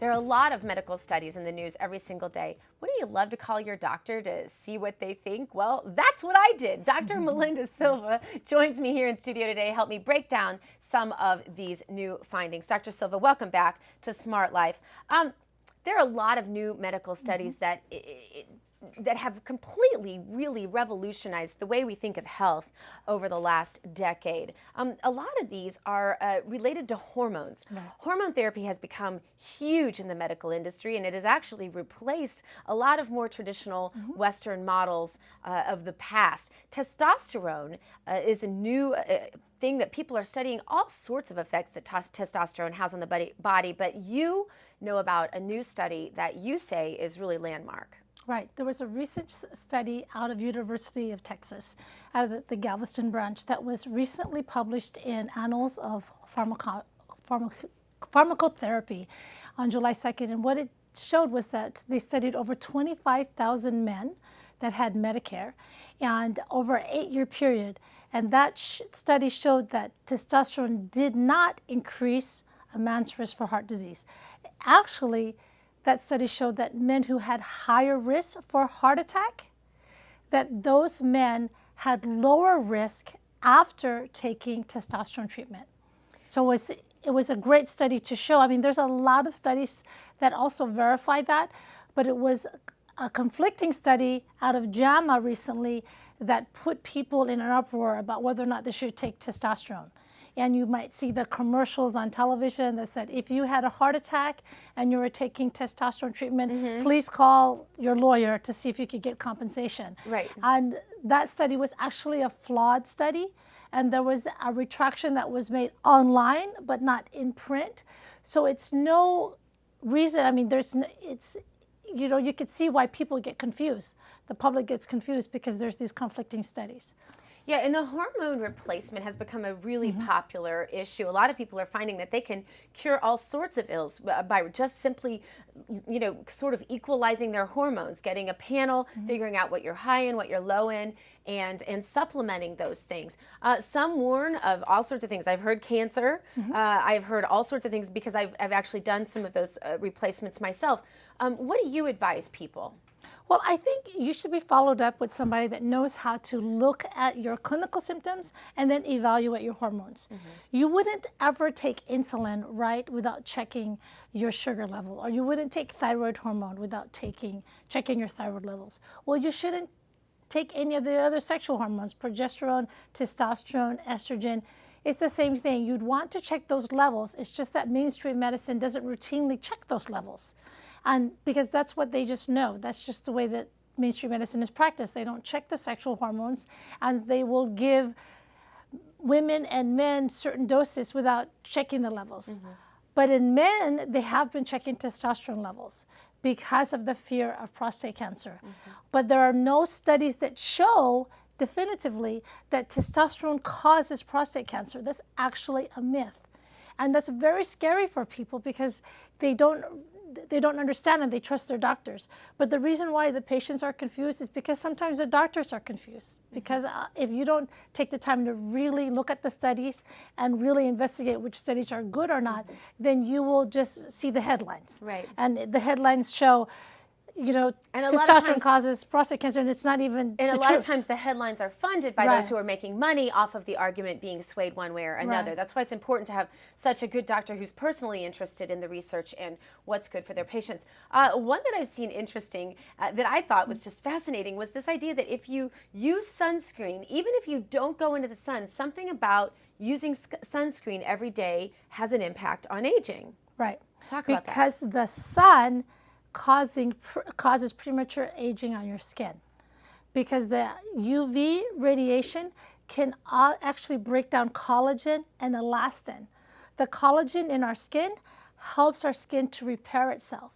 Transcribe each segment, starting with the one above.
There are a lot of medical studies in the news every single day. Wouldn't you love to call your doctor to see what they think? Well, that's what I did. Dr. Melinda Silva joins me here in studio today to help me break down some of these new findings. Dr. Silva, welcome back to Smart Life. There are a lot of new medical studies that have completely, really revolutionized the way we think of health over the last decade. A lot of these are related to hormones. Right. Hormone therapy has become huge in the medical industry, and it has actually replaced a lot of more traditional Western models of the past. Testosterone is a new thing that people are studying, all sorts of effects that testosterone has on the body, but you know about a new study that you say is really landmark. Right. There was a research study out of University of Texas, out of the Galveston branch, that was recently published in Annals of Pharmacotherapy on July 2nd. And what it showed was that they studied over 25,000 men that had Medicare and over an 8-year period. And that study showed that testosterone did not increase a man's risk for heart disease. Actually, that study showed that men who had higher risk for heart attack, that those men had lower risk after taking testosterone treatment. So it was a great study to show. I mean, there's a lot of studies that also verify that, but it was a conflicting study out of JAMA recently that put people in an uproar about whether or not they should take testosterone. And you might see the commercials on television that said, if you had a heart attack and you were taking testosterone treatment, please call your lawyer to see if you could get compensation. Right. And that study was actually a flawed study. And there was a retraction that was made online, but not in print. So it's no reason, I mean, you could see why people get confused. The public gets confused because there's these conflicting studies. Yeah, and the hormone replacement has become a really popular issue. A lot of people are finding that they can cure all sorts of ills by just simply, sort of equalizing their hormones, getting a panel, figuring out what you're high in, what you're low in, and supplementing those things. Some warn of all sorts of things. I've heard cancer. I've heard all sorts of things because I've actually done some of those replacements myself. What do you advise people? Well, I think you should be followed up with somebody that knows how to look at your clinical symptoms and then evaluate your hormones. You wouldn't ever take insulin, right, without checking your sugar level, or you wouldn't take thyroid hormone without checking your thyroid levels. Well, you shouldn't take any of the other sexual hormones, progesterone, testosterone, estrogen. It's the same thing. You'd want to check those levels. It's just that mainstream medicine doesn't routinely check those levels. And because that's what they just know. That's just the way that mainstream medicine is practiced. They don't check the sexual hormones, and they will give women and men certain doses without checking the levels. But in men, they have been checking testosterone levels because of the fear of prostate cancer. But there are no studies that show definitively that testosterone causes prostate cancer. That's actually a myth. And that's very scary for people because they don't understand and they trust their doctors. But the reason why the patients are confused is because sometimes the doctors are confused. Because if you don't take the time to really look at the studies and really investigate which studies are good or not, then you will just see the headlines. Right. And the headlines show, testosterone causes prostate cancer, and it's not even And a lot of times the headlines are funded by those who are making money off of the argument being swayed one way or another. That's why it's important to have such a good doctor who's personally interested in the research and what's good for their patients. One that I've seen interesting that I thought was just fascinating was this idea that if you use sunscreen, even if you don't go into the sun, something about using sunscreen every day has an impact on aging. Right. Talk about that. Because the sun causes premature aging on your skin, because the UV radiation can actually break down collagen and elastin. The collagen in our skin helps our skin to repair itself.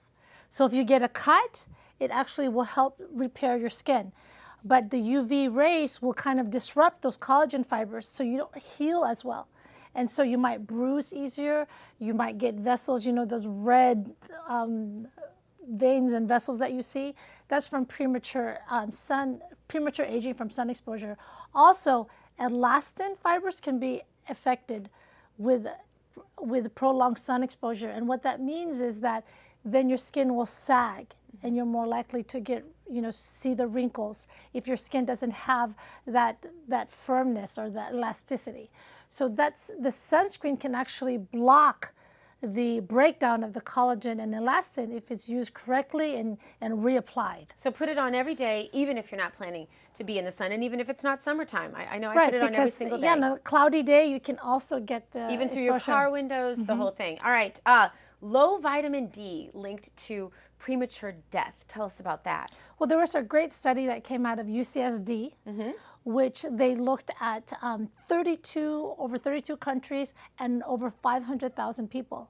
So if you get a cut, it actually will help repair your skin. But the UV rays will kind of disrupt those collagen fibers, so you don't heal as well. And so you might bruise easier, you might get vessels, those red veins and vessels that you see. That's from premature aging from sun exposure. Also, elastin fibers can be affected with prolonged sun exposure. And what that means is that then your skin will sag and you're more likely to get, see the wrinkles if your skin doesn't have that firmness or that elasticity. So the sunscreen can actually block the breakdown of the collagen and elastin if it's used correctly and reapplied. So put it on every day, even if you're not planning to be in the sun, and even if it's not summertime. I know I Right, put it on every single day. Yeah, on a cloudy day, you can also get the even through your car windows, the whole thing. All right, low vitamin D linked to premature death. Tell us about that. Well, there was a great study that came out of UCSD, which they looked at over 32 countries and over 500,000 people.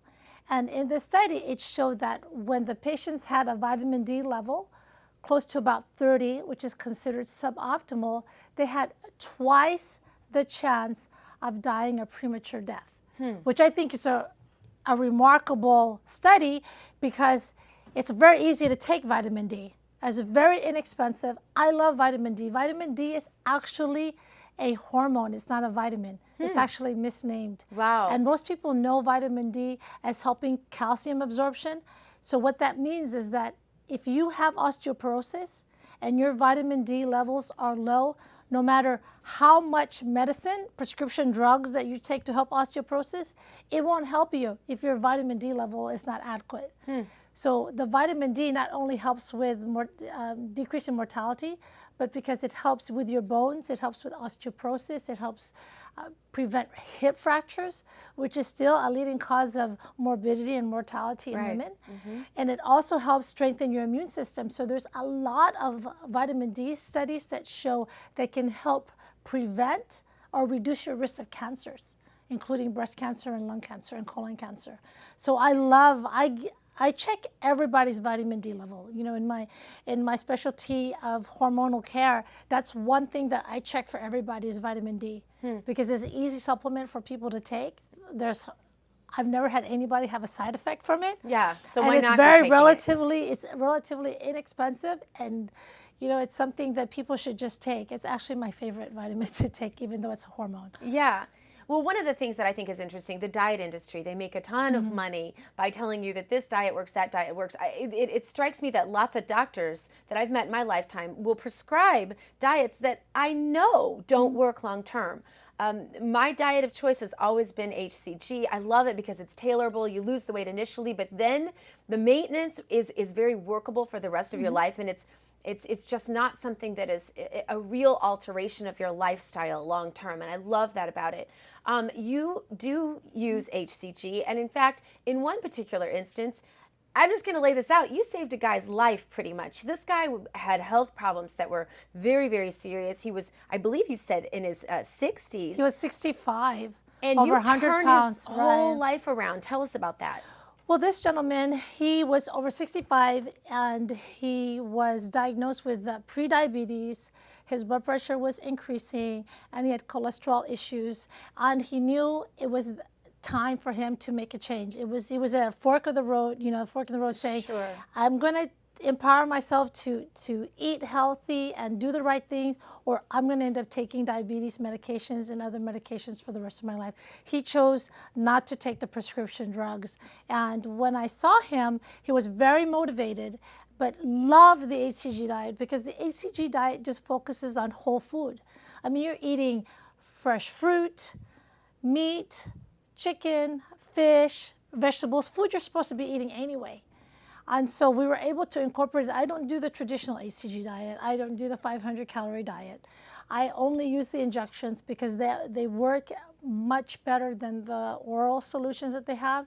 And in this study, it showed that when the patients had a vitamin D level close to about 30, which is considered suboptimal, they had twice the chance of dying a premature death, which I think is a remarkable study because it's very easy to take vitamin D. It's very inexpensive. I love vitamin D. Vitamin D is actually a hormone. It's not a vitamin. It's actually misnamed. Wow. And most people know vitamin D as helping calcium absorption. So what that means is that if you have osteoporosis and your vitamin D levels are low, no matter how much medicine, prescription drugs that you take to help osteoporosis, it won't help you if your vitamin D level is not adequate. So the vitamin D not only helps with decreasing mortality, but because it helps with your bones, it helps with osteoporosis, it helps prevent hip fractures, which is still a leading cause of morbidity and mortality in women. And it also helps strengthen your immune system. So there's a lot of vitamin D studies that show that can help prevent or reduce your risk of cancers, including breast cancer and lung cancer and colon cancer. So I check everybody's vitamin D level. In my specialty of hormonal care, that's one thing that I check for everybody is vitamin D because it's an easy supplement for people to take. I've never had anybody have a side effect from it. Yeah, so and why not? It's relatively inexpensive, and it's something that people should just take. It's actually my favorite vitamin to take, even though it's a hormone. Yeah. Well, one of the things that I think is interesting, the diet industry, they make a ton of money by telling you that this diet works, that diet works. It strikes me that lots of doctors that I've met in my lifetime will prescribe diets that I know don't work long term. My diet of choice has always been HCG. I love it because it's tailorable. You lose the weight initially, but then the maintenance is very workable for the rest of your life, and it's just not something that is a real alteration of your lifestyle long term, and I love that about it. You do use HCG, and in fact, in one particular instance, I'm just going to lay this out. You saved a guy's life pretty much. This guy had health problems that were very, very serious. He was, I believe you said, in his 60s. He was 65, and over you 100 turned pounds. his whole life around. Tell us about that. Well, this gentleman, he was over 65 and he was diagnosed with prediabetes. His blood pressure was increasing and he had cholesterol issues, and he knew it was time for him to make a change. He was at a fork of the road, saying, Sure. I'm going to empower myself to eat healthy and do the right things, or I'm going to end up taking diabetes medications and other medications for the rest of my life. He chose not to take the prescription drugs. And when I saw him, he was very motivated, but loved the HCG diet because the HCG diet just focuses on whole food. I mean, you're eating fresh fruit, meat, chicken, fish, vegetables, food you're supposed to be eating anyway. And so we were able to incorporate it. I don't do the traditional HCG diet. I don't do the 500-calorie diet. I only use the injections because they work much better than the oral solutions that they have.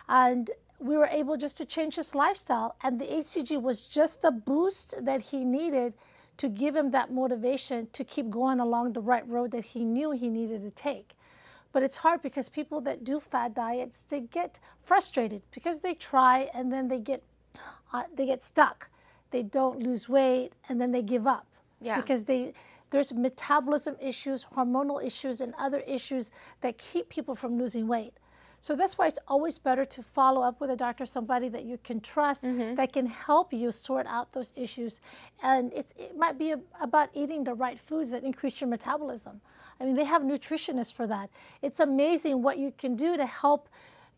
And we were able just to change his lifestyle. And the HCG was just the boost that he needed to give him that motivation to keep going along the right road that he knew he needed to take. But it's hard because people that do fad diets, they get frustrated because they try and then they get stuck. They don't lose weight and then they give up. Yeah. Because there's metabolism issues, hormonal issues, and other issues that keep people from losing weight. So that's why it's always better to follow up with a doctor, somebody that you can trust, that can help you sort out those issues. And it might be about eating the right foods that increase your metabolism. I mean, they have nutritionists for that. It's amazing what you can do to help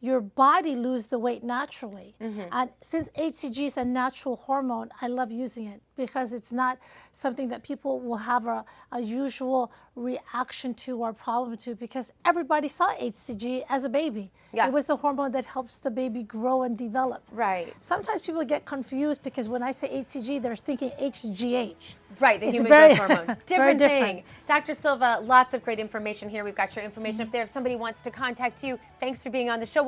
your body lose the weight naturally. And since HCG is a natural hormone, I love using it because it's not something that people will have a usual reaction to or problem to, because everybody saw HCG as a baby. Yeah. It was the hormone that helps the baby grow and develop. Right. Sometimes people get confused because when I say HCG, they're thinking HGH. Right, the It's human very- growth hormone. very Different thing. Dr. Silva, lots of great information here. We've got your information up there. If somebody wants to contact you, thanks for being on the show.